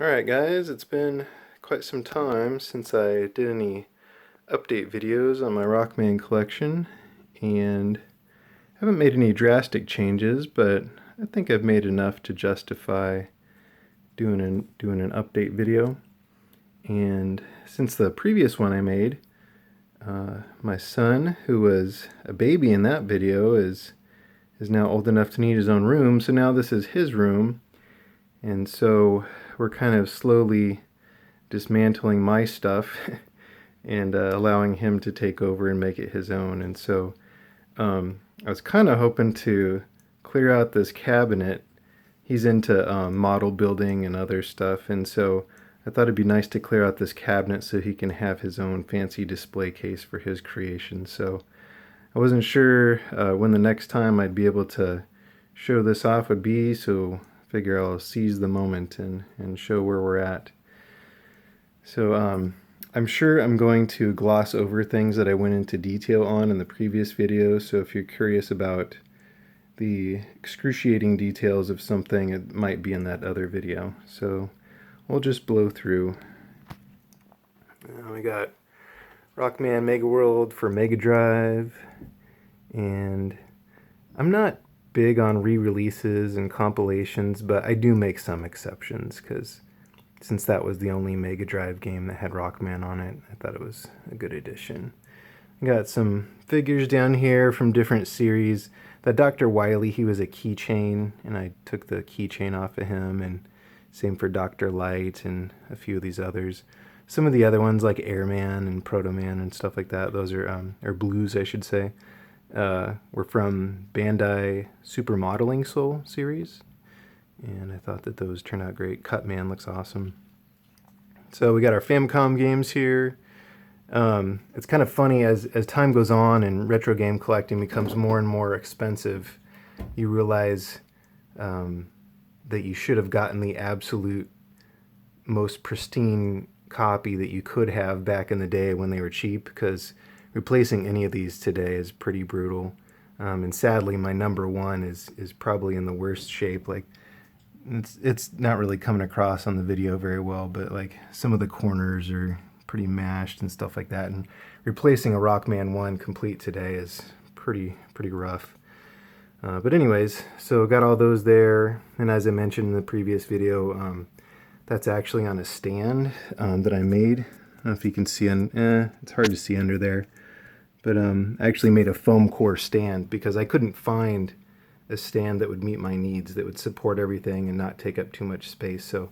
Alright guys, it's been quite some time since I did any update videos on my Rockman collection, and haven't made any drastic changes, but I think I've made enough to justify doing an update video. And since the previous one I made, my son, who was a baby in that video, is now old enough to need his own room, so now this is his room. And so we're kind of slowly dismantling my stuff and allowing him to take over and make it his own. And so I was kind of hoping to clear out this cabinet. He's into model building and other stuff, and so I thought it'd be nice to clear out this cabinet so he can have his own fancy display case for his creation. So I wasn't sure when the next time I'd be able to show this off would be, so I figure I'll seize the moment and show where we're at. So I'm sure I'm going to gloss over things that I went into detail on in the previous video, so if you're curious about the excruciating details of something, it might be in that other video. So we'll just blow through. We got Rockman Mega World for Mega Drive, and I'm not big on re-releases and compilations, but I do make some exceptions, because since that was the only Mega Drive game that had Rockman on it, I thought it was a good addition. I got some figures down here from different series. That Dr. Wily, he was a keychain, and I took the keychain off of him, and same for Dr. Light and a few of these others. Some of the other ones, like Airman and Proto Man and stuff like that, those are, or Blues, I should say, were from Bandai Super Modeling Soul series, and I thought that those turned out great. Cutman looks awesome. So we got our Famicom games here. It's kind of funny, as time goes on and retro game collecting becomes more and more expensive, you realize that you should have gotten the absolute most pristine copy that you could have back in the day when they were cheap, because replacing any of these today is pretty brutal. And sadly, my number one is probably in the worst shape. Like, it's not really coming across on the video very well, but like some of the corners are pretty mashed and stuff like that, and replacing a Rockman 1 complete today is pretty rough. But anyways, so got all those there, and as I mentioned in the previous video, that's actually on a stand that I made. I don't know if you can see, it's hard to see under there, but I actually made a foam core stand because I couldn't find a stand that would meet my needs, that would support everything and not take up too much space. So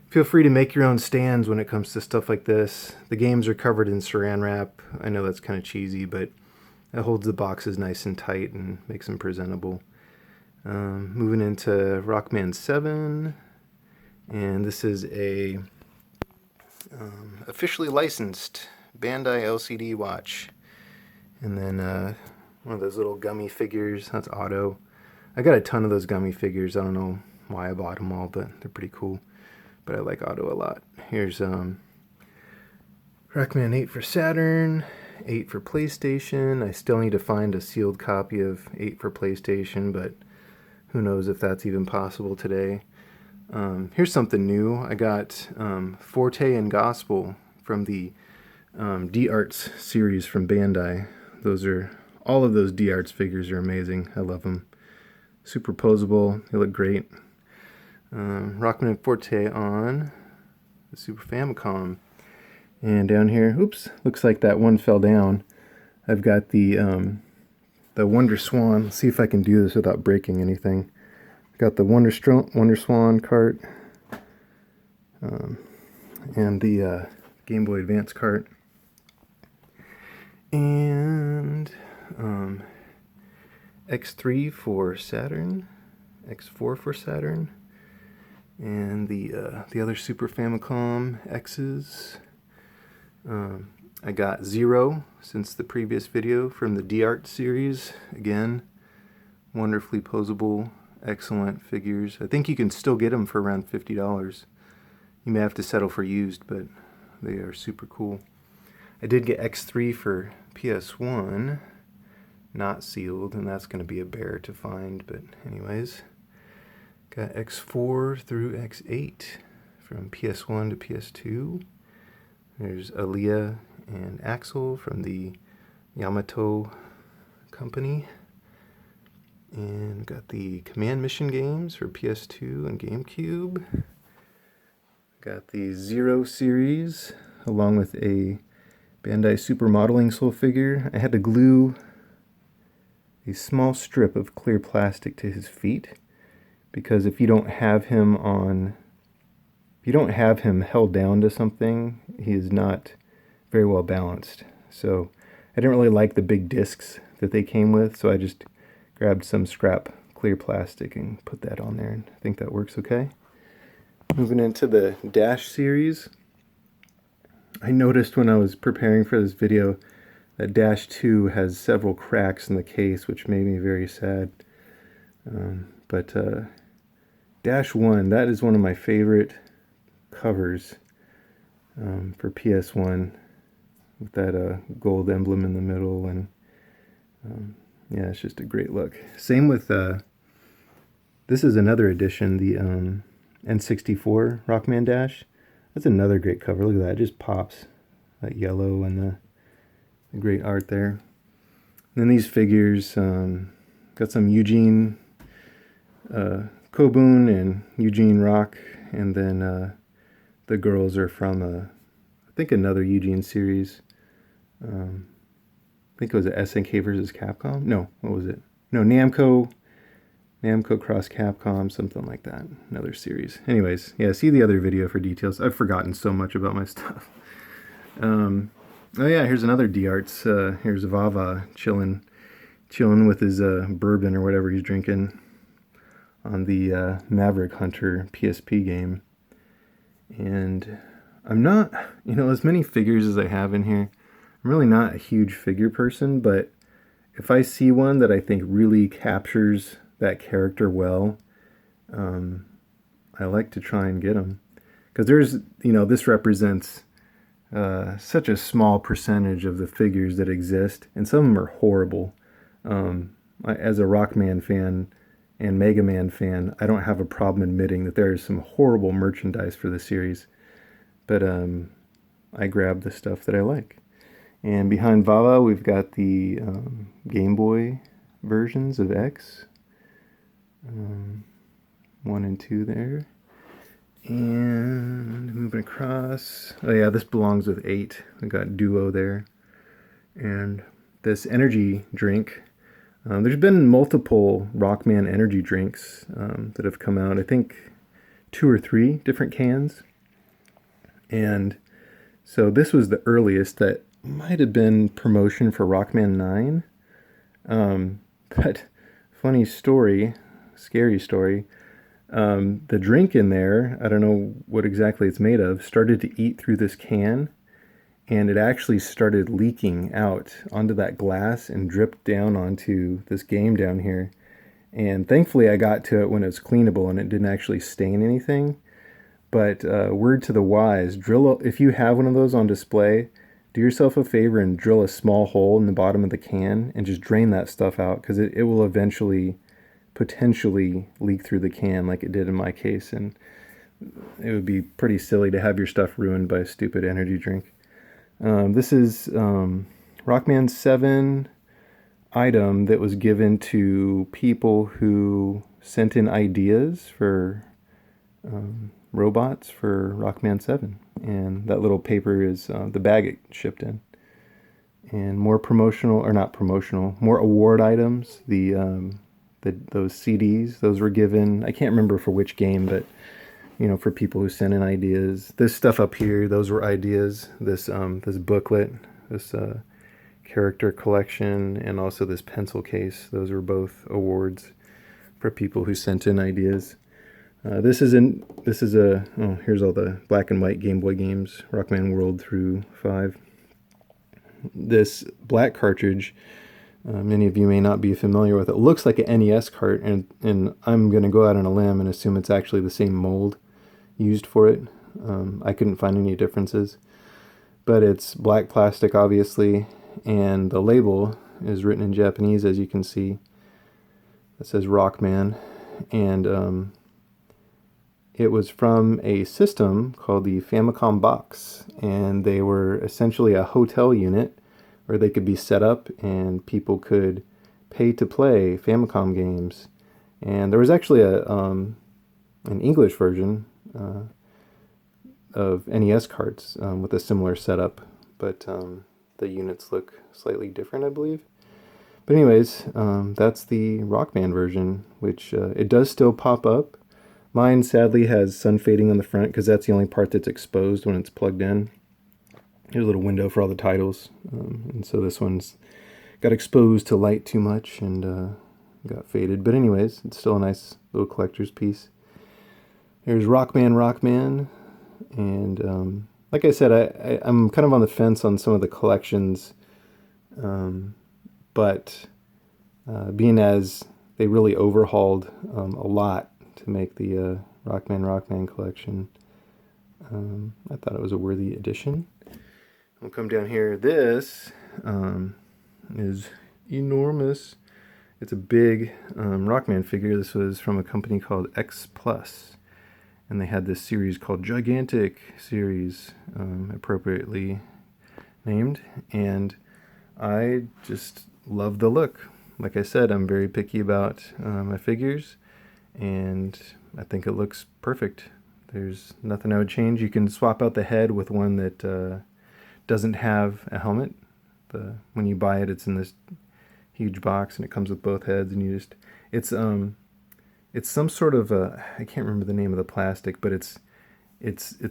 feel free to make your own stands when it comes to stuff like this. The games are covered in saran wrap. I know that's kind of cheesy, but it holds the boxes nice and tight and makes them presentable. Moving into Rockman 7, and this is a officially licensed Bandai LCD watch. And then one of those little gummy figures, that's Otto. I got a ton of those gummy figures. I don't know why I bought them all, but they're pretty cool. But I like Otto a lot. Here's Rockman 8 for Saturn, 8 for PlayStation. I still need to find a sealed copy of 8 for PlayStation, but who knows if that's even possible today. Here's something new. I got Forte and Gospel from the D-Arts series from Bandai. All of those D-Arts figures are amazing. I love them. Superposable. They look great. Rockman Forte on the Super Famicom. And down here, oops, looks like that one fell down. I've got the Wonder Swan. Let's see if I can do this without breaking anything. Got the Wonder Swan cart, and the Game Boy Advance cart, and X3 for Saturn, X4 for Saturn, and the other Super Famicom X's. I got Zero since the previous video from the D-Art series. Again, wonderfully posable, excellent figures. I think you can still get them for around $50. You may have to settle for used, but they are super cool. I did get X3 for PS1, not sealed, and that's going to be a bear to find, but anyways. Got X4 through X8 from PS1 to PS2. There's Aaliyah and Axel from the Yamato company. And got the Command Mission games for PS2 and GameCube. Got the Zero series, along with a Bandai Super Modeling Soul figure. I had to glue a small strip of clear plastic to his feet, because if you don't have him held down to something, he is not very well balanced. So I didn't really like the big discs that they came with, so I just grabbed some scrap clear plastic and put that on there, and I think that works okay. Moving into the Dash series, I noticed when I was preparing for this video that Dash 2 has several cracks in the case, which made me very sad. But Dash 1, that is one of my favorite covers for PS1, with that gold emblem in the middle, and yeah, it's just a great look. Same with, this is another edition, the N64 Rockman Dash. That's another great cover. Look at that, it just pops. That yellow and the great art there. And then these figures, got some Eugene Kobun and Eugene Rock, and then the girls are from, I think, another Eugene series. I think it was a SNK versus Capcom. No, what was it? No, Namco Cross Capcom, something like that. Another series. Anyways, yeah, see the other video for details. I've forgotten so much about my stuff. Oh yeah, here's another D-Arts. Here's Vava chilling with his bourbon or whatever he's drinking on the Maverick Hunter PSP game. And I'm not, as many figures as I have in here, I'm really not a huge figure person, but if I see one that I think really captures that character well, I like to try and get them. Because there's, this represents such a small percentage of the figures that exist, and some of them are horrible. As a Rockman fan and Mega Man fan, I don't have a problem admitting that there is some horrible merchandise for the series, but I grab the stuff that I like. And behind Vava, we've got the Game Boy versions of X. 1 and 2 there. And moving across. Oh yeah, this belongs with 8. We got Duo there. And this energy drink. There's been multiple Rockman energy drinks that have come out. I think 2 or 3 different cans. And so this was the earliest that might have been promotion for Rockman 9. But funny story, scary story. The drink in there, I don't know what exactly it's made of, started to eat through this can, and it actually started leaking out onto that glass and dripped down onto this game down here. And thankfully I got to it when it was cleanable and it didn't actually stain anything. But word to the wise, if you have one of those on display, do yourself a favor and drill a small hole in the bottom of the can and just drain that stuff out, because it will eventually potentially leak through the can like it did in my case, and it would be pretty silly to have your stuff ruined by a stupid energy drink. This is Rockman 7 item that was given to people who sent in ideas for robots for Rockman 7, and that little paper is the bag it shipped in. And more more award items. Those CDs, those were given, I can't remember for which game, but for people who sent in ideas. This stuff up here, those were ideas. This booklet, this character collection, and also this pencil case, those were both awards for people who sent in ideas. Here's all the black and white Game Boy games, Rockman World through 5. This black cartridge, many of you may not be familiar with it. It looks like an NES cart, and I'm going to go out on a limb and assume it's actually the same mold used for it. I couldn't find any differences. But it's black plastic, obviously, and the label is written in Japanese, as you can see. It says Rockman, and It was from a system called the Famicom box, and they were essentially a hotel unit where they could be set up and people could pay to play Famicom games. And there was actually an English version of NES cards with a similar setup, but the units look slightly different, I believe. But anyways, that's the Rockman version, which it does still pop up. Mine sadly has sun fading on the front because that's the only part that's exposed when it's plugged in. There's a little window for all the titles, and so this one's got exposed to light too much and got faded. But anyways, it's still a nice little collector's piece. There's Rockman, and like I said, I'm kind of on the fence on some of the collections, but being as they really overhauled a lot to make the Rockman collection, I thought it was a worthy addition. We'll come down here. This is enormous. It's a big Rockman figure. This was from a company called X Plus, and they had this series called Gigantic Series, appropriately named, and I just love the look. Like I said, I'm very picky about my figures, and I think it looks perfect. There's nothing I would change. You can swap out the head with one that doesn't have a helmet. When you buy it, it's in this huge box, and it comes with both heads, and it's some sort of I can't remember the name of the plastic, but it's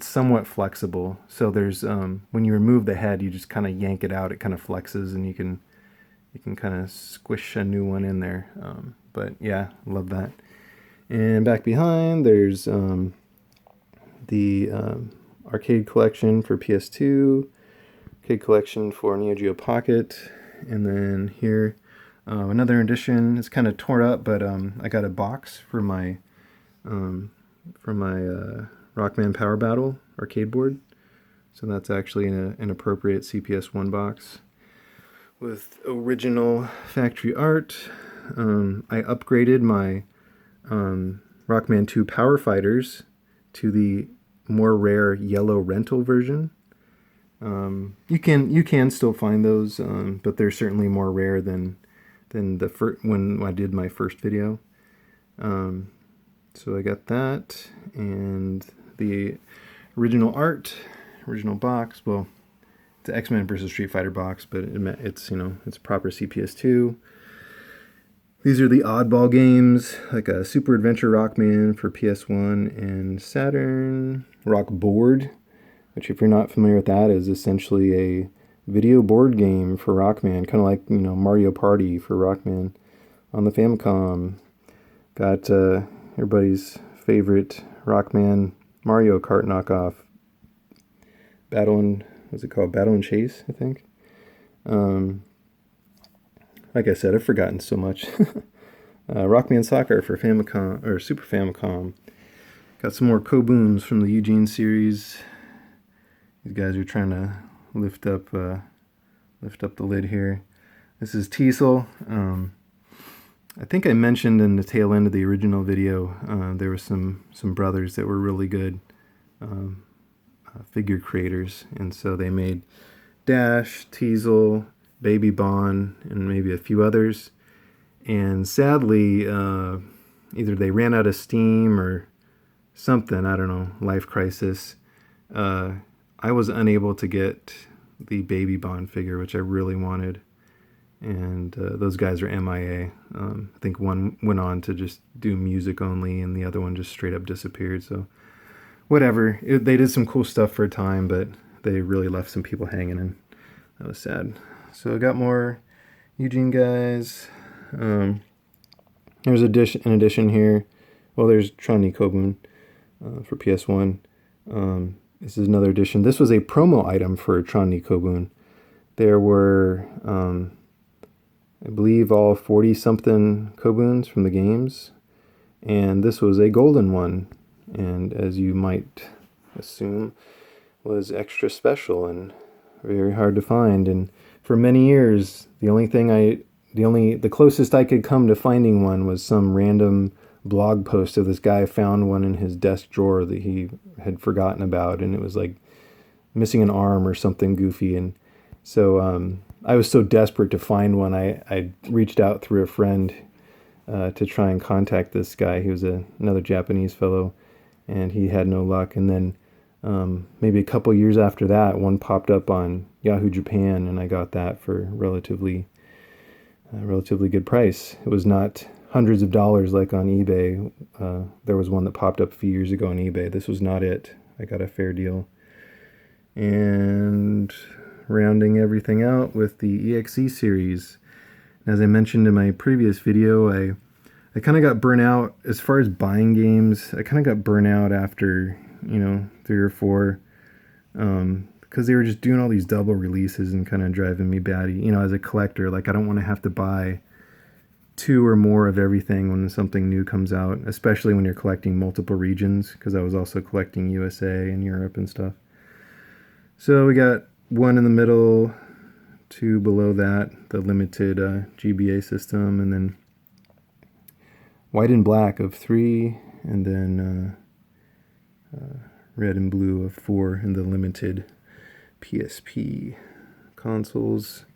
somewhat flexible. So there's when you remove the head, you just kind of yank it out. It kind of flexes, and you can kind of squish a new one in there. But yeah, love that. And back behind, there's the arcade collection for PS2, arcade collection for Neo Geo Pocket, and then here another edition. It's kind of torn up, but I got a box for my Rockman Power Battle arcade board. So that's actually an appropriate CPS1 box with original factory art. I upgraded my Rockman 2 Power Fighters to the more rare yellow rental version. You can still find those, but they're certainly more rare than when I did my first video. So I got that, and the original art, original box. Well, it's an X-Men versus Street Fighter box, but it's it's proper CPS2. These are the oddball games, like a Super Adventure Rockman for PS1 and Saturn. Rock Board, which, if you're not familiar with that, is essentially a video board game for Rockman, kind of like Mario Party for Rockman on the Famicom. Got everybody's favorite Rockman Mario Kart knockoff, what's it called? Battle and Chase, I think. Like I said, I've forgotten so much. Rockman Soccer for Famicom or Super Famicom. Got some more Koboons from the Eugene series. These guys are trying to lift up the lid here. This is Teasel. I think I mentioned in the tail end of the original video there were some brothers that were really good figure creators, and so they made Dash, Teasel, Baby Bon, and maybe a few others. And sadly, either they ran out of steam or something, I don't know, life crisis. I was unable to get the Baby Bon figure, which I really wanted. And those guys are MIA. I think one went on to just do music only, and the other one just straight up disappeared. So whatever. They did some cool stuff for a time, but they really left some people hanging, and that was sad. So I got more Eugene guys. There's an addition here. Well, there's Tron Koboon for PS1. This is another edition. This was a promo item for Tron Koboon. There were, I believe, all 40-something Koboons from the games, and this was a golden one, and as you might assume, was extra special and very hard to find. And for many years, the closest I could come to finding one was some random blog post of this guy found one in his desk drawer that he had forgotten about, and it was like missing an arm or something goofy. And so I was so desperate to find one, I reached out through a friend to try and contact this guy. He was another Japanese fellow, and he had no luck. And then maybe a couple years after that, one popped up on Yahoo Japan, and I got that for relatively good price. It was not hundreds of dollars like on eBay. There was one that popped up a few years ago on eBay. This was not it. I got a fair deal. And rounding everything out with the EXE series. As I mentioned in my previous video, I kind of got burnt out as far as buying games. I kind of got burnt out after, 3 or 4, because they were just doing all these double releases and kind of driving me batty. As a collector, like I don't want to have to buy 2 or more of everything when something new comes out, especially when you're collecting multiple regions, because I was also collecting USA and Europe and stuff. So we got 1 in the middle, 2 below that, the limited GBA system, and then white and black of 3, and then red and blue of 4 in the limited PSP consoles,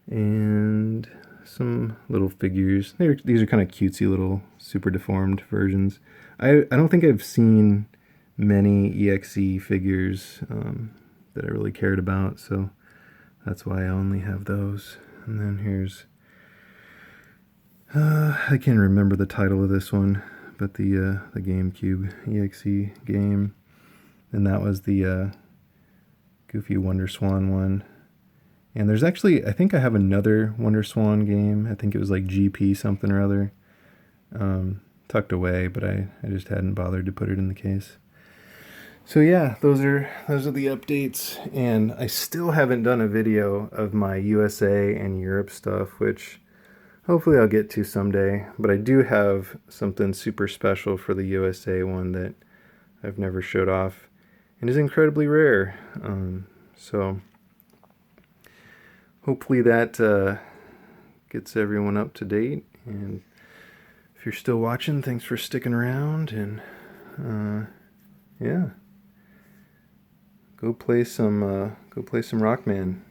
and some little figures. These are kind of cutesy little super deformed versions. I don't think I've seen many EXE figures that I really cared about, so that's why I only have those. And then here's I can't remember the title of this one, but the GameCube EXE game, and that was the Goofy Wonder Swan one. And there's actually, I think I have another Wonder Swan game. I think it was like GP something or other, tucked away, but I just hadn't bothered to put it in the case. So yeah, those are the updates, and I still haven't done a video of my USA and Europe stuff, which hopefully I'll get to someday. But I do have something super special for the USA one that I've never showed off, and is incredibly rare. So hopefully that gets everyone up to date. And if you're still watching, thanks for sticking around, and yeah. Go play some Rockman.